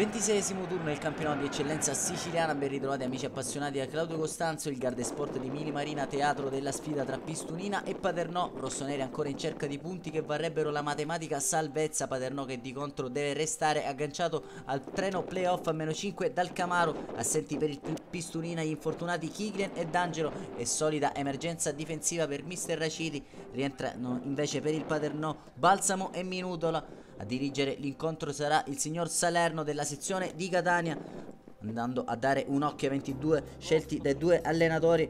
26esimo turno del campionato di eccellenza siciliana. Ben ritrovati amici appassionati da Claudio Costanzo. Il Gardesport di Mili Marina, teatro della sfida tra Pistunina e Paternò. Rossoneri ancora in cerca di punti che varrebbero la matematica salvezza. Paternò che di contro deve restare agganciato al treno playoff a -5 dal Camaro. Assenti per il Pistunina gli infortunati Kiglen e D'Angelo e solida emergenza difensiva per Mister Raciti. Rientrano invece per il Paternò Balsamo e Minutola. A dirigere l'incontro sarà il signor Salerno della sezione di Catania, andando a dare un occhio ai 22 scelti dai due allenatori.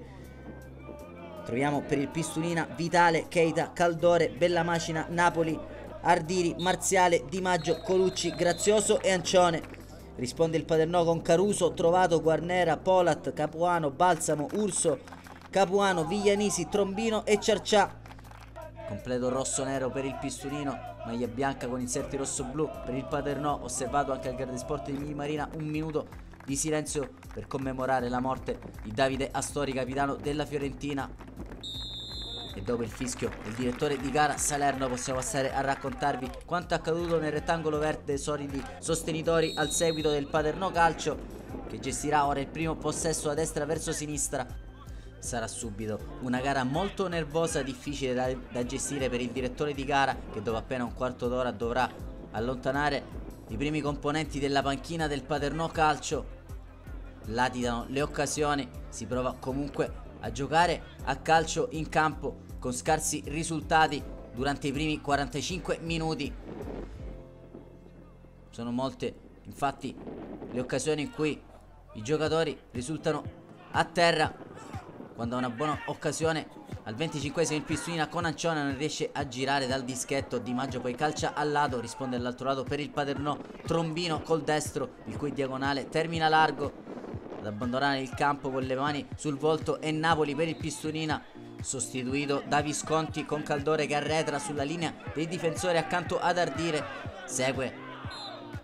Troviamo per il Pistunina Vitale, Keita, Caldore, Bellamacina, Napoli, Ardiri, Marziale, Di Maggio, Colucci, Grazioso e Ancione. Risponde il Paternò con Caruso, Trovato, Guarnera, Polat, Capuano, Balsamo, Urso, Capuano, Viglianisi, Trombino e Ciarcià. Completo rosso-nero per il Pistunino, maglia bianca con inserti rosso-blu per il Paternò. Osservato anche al Gardesport di Mili Marina un minuto di silenzio per commemorare la morte di Davide Astori, capitano della Fiorentina. E dopo il fischio del direttore di gara Salerno possiamo passare a raccontarvi quanto accaduto nel rettangolo verde. Solidi sostenitori al seguito del Paternò Calcio, che gestirà ora il primo possesso a destra verso sinistra. Sarà subito una gara molto nervosa, difficile da gestire per il direttore di gara, che dopo appena un quarto d'ora dovrà allontanare i primi componenti della panchina del Paternò Calcio. Latitano le occasioni, si prova comunque a giocare a calcio in campo con scarsi risultati durante i primi 45 minuti. Sono molte infatti le occasioni in cui i giocatori risultano a terra, quando ha una buona occasione al 25esimo il Pistunina con Ancione non riesce a girare dal dischetto. Di Maggio poi calcia al lato, risponde all'altro lato per il Paternò Trombino col destro, il cui diagonale termina largo. Ad abbandonare il campo con le mani sul volto è Napoli per il Pistunina, sostituito da Visconti con Caldore che arretra sulla linea dei difensori accanto ad Ardire. Segue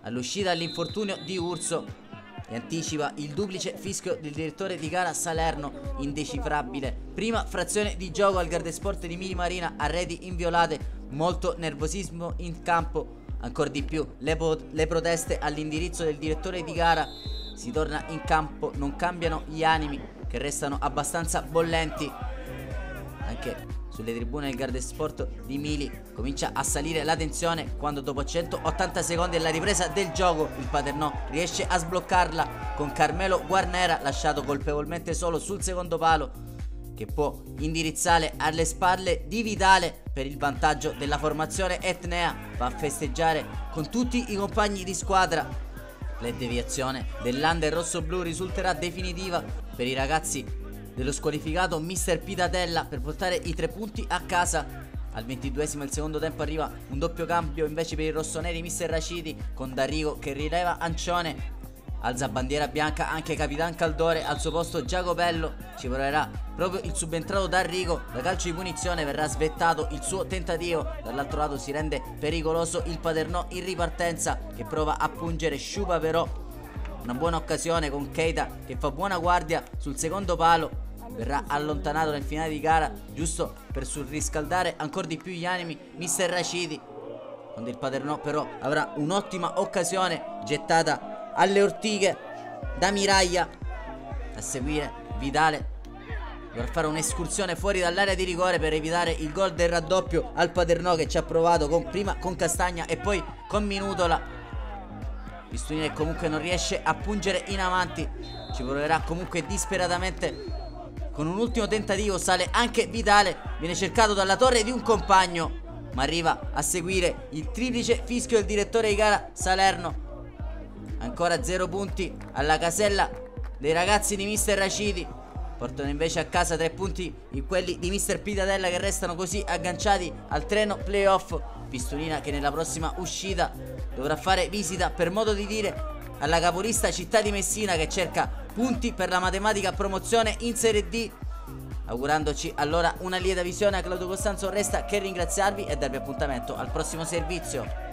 all'uscita l'infortunio di Urso e anticipa il duplice fischio del direttore di gara Salerno, indecifrabile. Prima frazione di gioco al Gardesport di Mili Marina, a reti inviolate, molto nervosismo in campo, ancora di più le proteste all'indirizzo del direttore di gara. Si torna in campo, non cambiano gli animi che restano abbastanza bollenti. Anche sulle tribune del Gardesport di Mili comincia a salire la tensione quando dopo 180 secondi alla ripresa del gioco il Paternò riesce a sbloccarla con Carmelo Guarnera, lasciato colpevolmente solo sul secondo palo, che può indirizzare alle spalle di Vitale per il vantaggio della formazione etnea. Va a festeggiare con tutti i compagni di squadra. La deviazione dell'under rosso-blu risulterà definitiva per i ragazzi dello squalificato Mister Pitatella per portare i 3 punti a casa. Al 22esimo del secondo tempo arriva un doppio cambio invece per i rossoneri Mister Raciti, con D'Arrigo che rileva Ancione. Alza bandiera bianca anche Capitan Caldore, al suo posto Giacopello. Ci proverà proprio il subentrato D'Arrigo, da calcio di punizione verrà svettato il suo tentativo. Dall'altro lato si rende pericoloso il Paternò in ripartenza, che prova a pungere Sciupa, però una buona occasione con Keita che fa buona guardia sul secondo palo. Verrà allontanato nel finale di gara, giusto per surriscaldare ancora di più gli animi Mister Raciti, quando il Paternò però avrà un'ottima occasione gettata alle ortiche da Miraglia. A seguire Vitale dovrà fare un'escursione fuori dall'area di rigore per evitare il gol del raddoppio al Paternò, che ci ha provato prima con Castagna e poi con Minutola. Pistunina comunque non riesce a pungere in avanti, ci proverà comunque disperatamente con un ultimo tentativo. Sale anche Vitale, viene cercato dalla torre di un compagno, ma arriva a seguire il triplice fischio del direttore di gara Salerno. Ancora 0 punti alla casella dei ragazzi di Mister Raciti, portano invece a casa 3 punti quelli di Mister Pitatella, che restano così agganciati al treno playoff. Pistunina che nella prossima uscita dovrà fare visita, per modo di dire, alla capolista Città di Messina, che cerca punti per la matematica promozione in Serie D. Augurandoci allora una lieta visione, a Claudio Costanzo resta che ringraziarvi e darvi appuntamento al prossimo servizio.